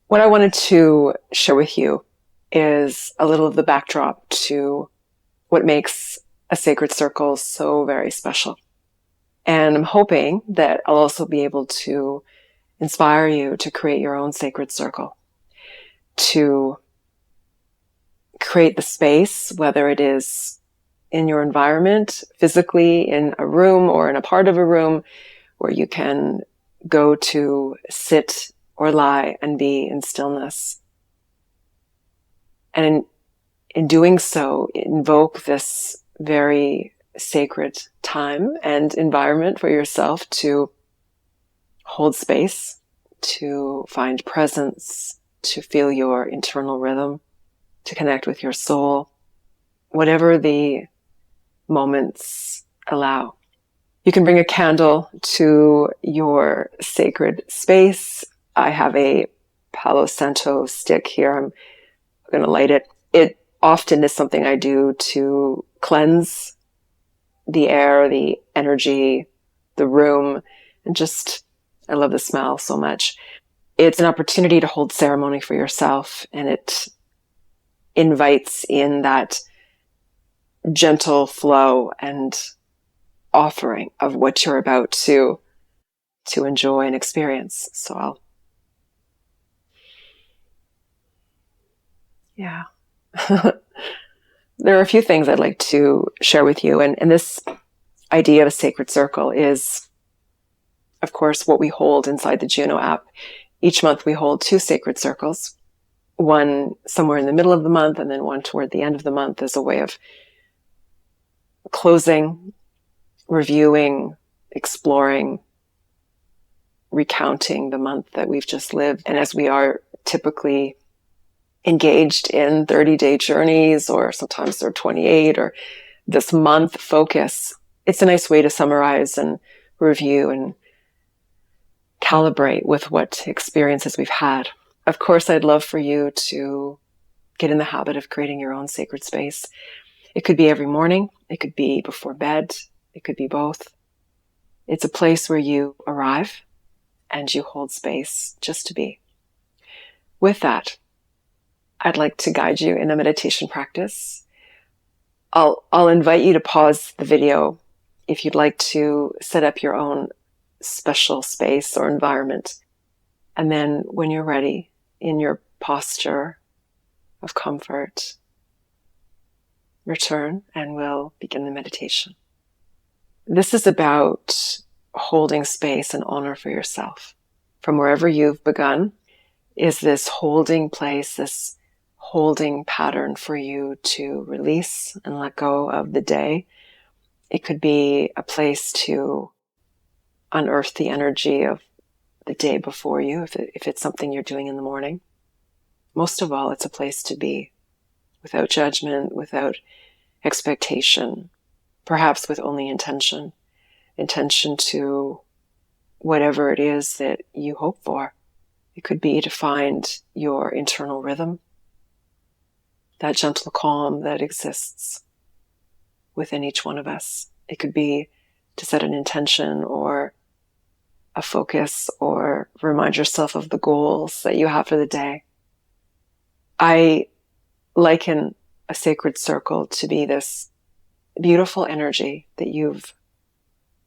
What I wanted to share with you is a little of the backdrop to what makes a sacred circle so very special. And I'm hoping that I'll also be able to inspire you to create your own sacred circle, to create the space, whether it is in your environment, physically in a room or in a part of a room, where you can go to sit or lie and be in stillness. And in doing so, invoke this very sacred time and environment for yourself to hold space, to find presence, to feel your internal rhythm, to connect with your soul, whatever the moments allow. You can bring a candle to your sacred space. I have a Palo Santo stick here. I'm going to light it. It often is something I do to cleanse the air, the energy, the room, and just, I love the smell so much. It's an opportunity to hold ceremony for yourself, and it invites in that gentle flow and offering of what you're about to enjoy and experience. So yeah. There are a few things I'd like to share with you. And this idea of a sacred circle is, of course, what we hold inside the Juno app. Each month we hold 2 sacred circles, one somewhere in the middle of the month and then one toward the end of the month, as a way of closing, reviewing, exploring, recounting the month that we've just lived. And as we are typically engaged in 30-day journeys, or sometimes they're 28, or this month focus, it's a nice way to summarize and review and calibrate with what experiences we've had. Of course, I'd love for you to get in the habit of creating your own sacred space. It could be every morning. It could be before bed. It could be both. It's a place where you arrive and you hold space just to be. With that, I'd like to guide you in a meditation practice. I'll invite you to pause the video if you'd like to set up your own special space or environment. And then when you're ready, in your posture of comfort, return and we'll begin the meditation. This is about holding space and honor for yourself. From wherever you've begun is this holding place, this holding pattern for you to release and let go of the day. It could be a place to unearth the energy of the day before you, if it's something you're doing in the morning. Most of all, it's a place to be, without judgment, without expectation, perhaps with only intention to whatever it is that you hope for. It could be to find your internal rhythm, that gentle calm that exists within each one of us. It could be to set an intention or a focus, or remind yourself of the goals that you have for the day. I liken a sacred circle to be this beautiful energy that you've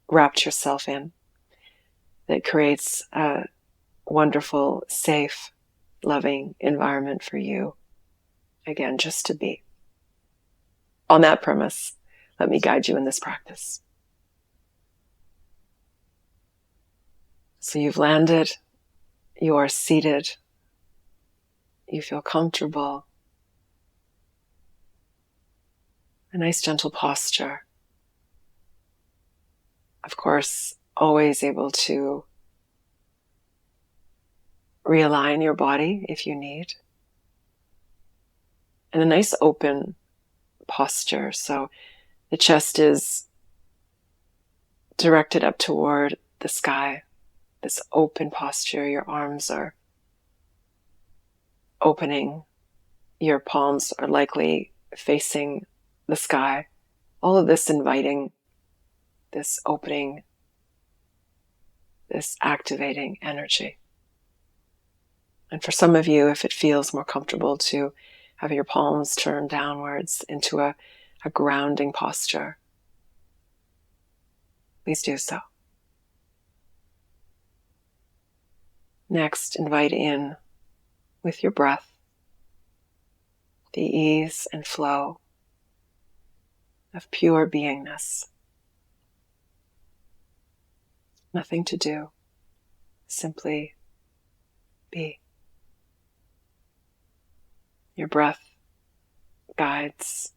wrapped yourself in, that creates a wonderful, safe, loving environment for you, again, just to be. On that premise, let me guide you in this practice. So you've landed, you are seated, you feel comfortable, a nice gentle posture. Of course, always able to realign your body if you need. And a nice open posture. So the chest is directed up toward the sky. This open posture, your arms are opening, your palms are likely facing the sky. All of this inviting, this opening, this activating energy. And for some of you, if it feels more comfortable to have your palms turned downwards into a grounding posture, please do so. Next, invite in, with your breath, the ease and flow of pure beingness. Nothing to do, simply be. Your breath guides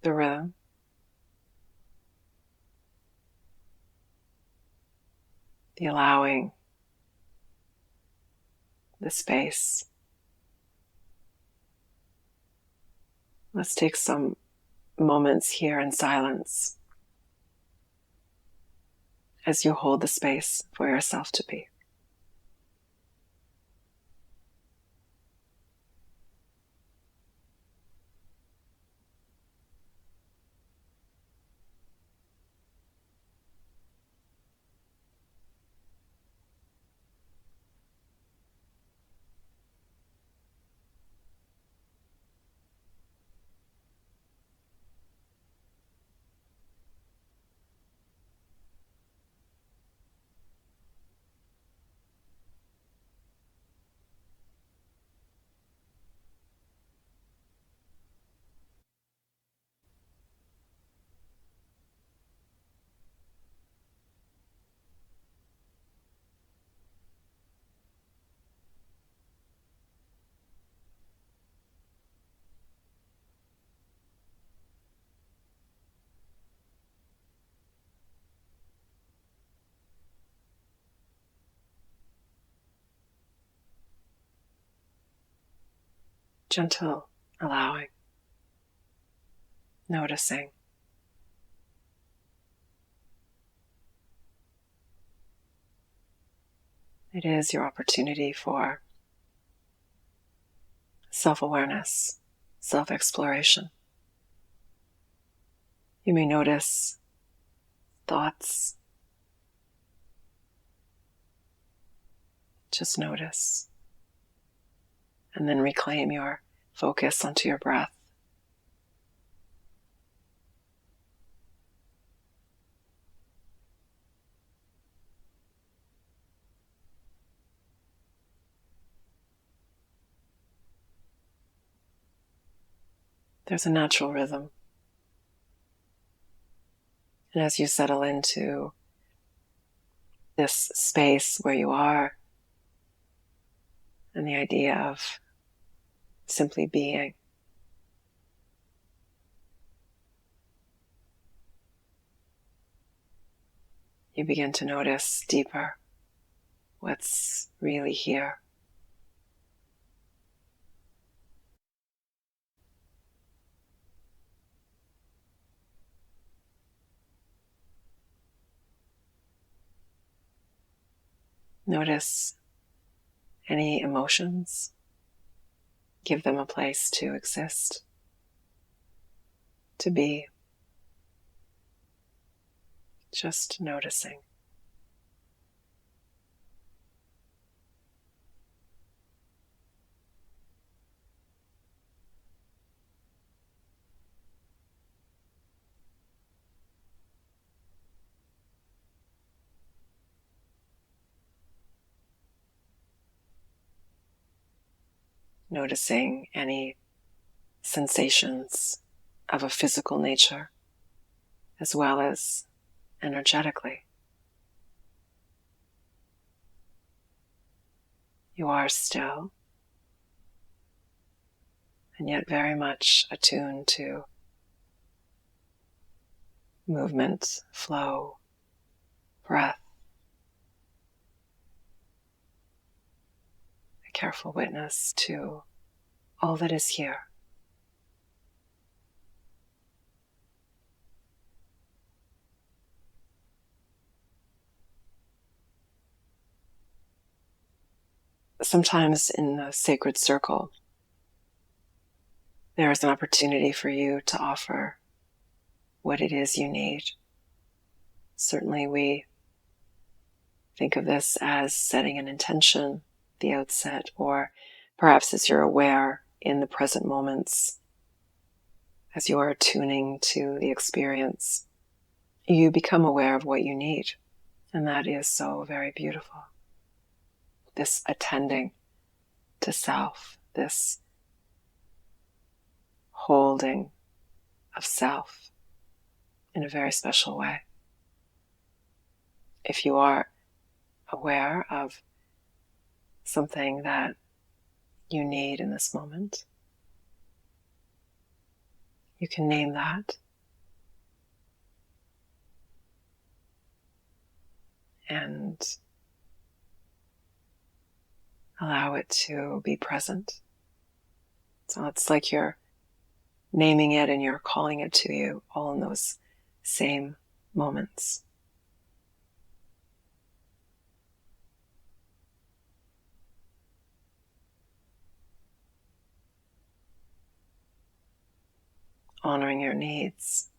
the rhythm. The allowing, the space. Let's take some moments here in silence as you hold the space for yourself to be. Gentle allowing, noticing. It is your opportunity for self-awareness, self-exploration. You may notice thoughts. Just notice. And then reclaim your focus onto your breath. There's a natural rhythm. And as you settle into this space where you are, and the idea of simply being, you begin to notice deeper what's really here. Notice any emotions. Give them a place to exist, to be. Just noticing. Noticing any sensations of a physical nature as well as energetically. You are still and yet very much attuned to movement, flow, breath. A careful witness to all that is here. Sometimes in the sacred circle, there is an opportunity for you to offer what it is you need. Certainly we think of this as setting an intention, the outset, or perhaps as you're aware in the present moments, as you are tuning to the experience, you become aware of what you need. And that is so very beautiful. This attending to self, this holding of self in a very special way. If you are aware of something that you need in this moment, you can name that and allow it to be present. So it's like you're naming it and you're calling it to you all in those same moments. Honoring your needs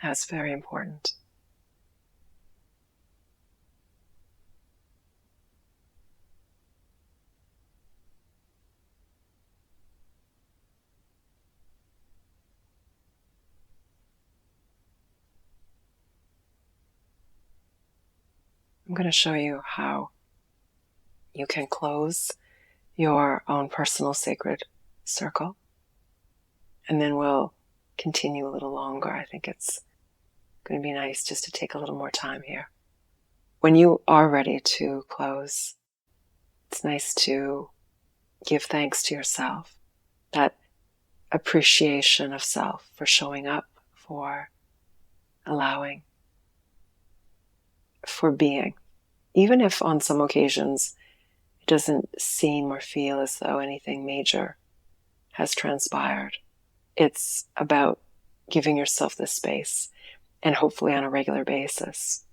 is very important. I'm going to show you how you can close your own personal sacred circle. And then we'll continue a little longer. I think it's going to be nice just to take a little more time here. When you are ready to close, it's nice to give thanks to yourself. That appreciation of self for showing up, for allowing, for being. Even if on some occasions it doesn't seem or feel as though anything major has transpired. It's about giving yourself this space, and hopefully on a regular basis,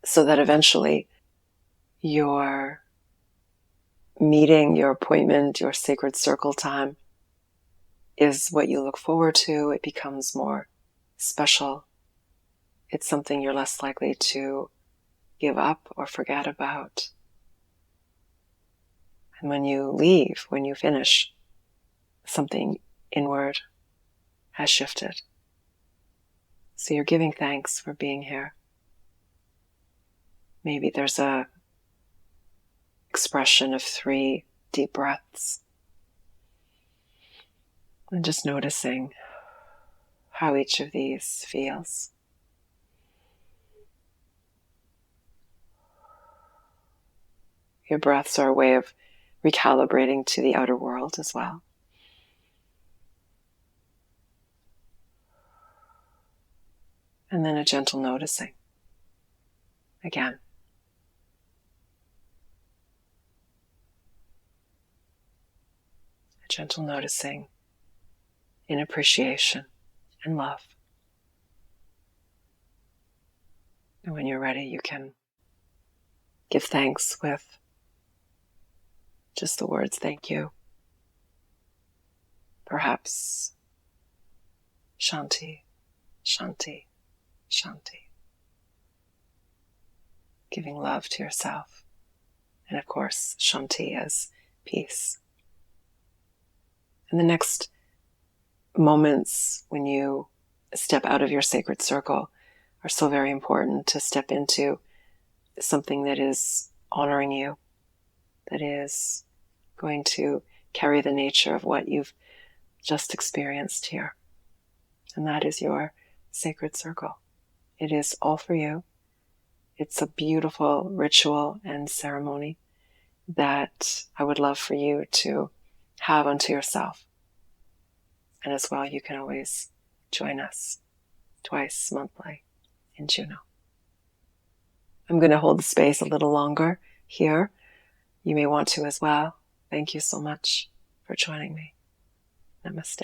so that eventually your meeting, your appointment, your sacred circle time is what you look forward to. It becomes more special. It's something you're less likely to give up or forget about. And when you leave, when you finish, something inward has shifted. So you're giving thanks for being here. Maybe there's a expression of 3 deep breaths. And just noticing how each of these feels. Your breaths are a way of recalibrating to the outer world as well. And then a gentle noticing. Again. A gentle noticing in appreciation and love. And when you're ready, you can give thanks with just the words, thank you. Perhaps Shanti, Shanti, Shanti. Giving love to yourself. And of course, Shanti as peace. And the next moments when you step out of your sacred circle are so very important to step into something that is honoring you, that is going to carry the nature of what you've just experienced here. And that is your sacred circle. It is all for you. It's a beautiful ritual and ceremony that I would love for you to have unto yourself. And as well, you can always join us twice monthly in Juno. I'm going to hold the space a little longer here. You may want to as well. Thank you so much for joining me. Namaste.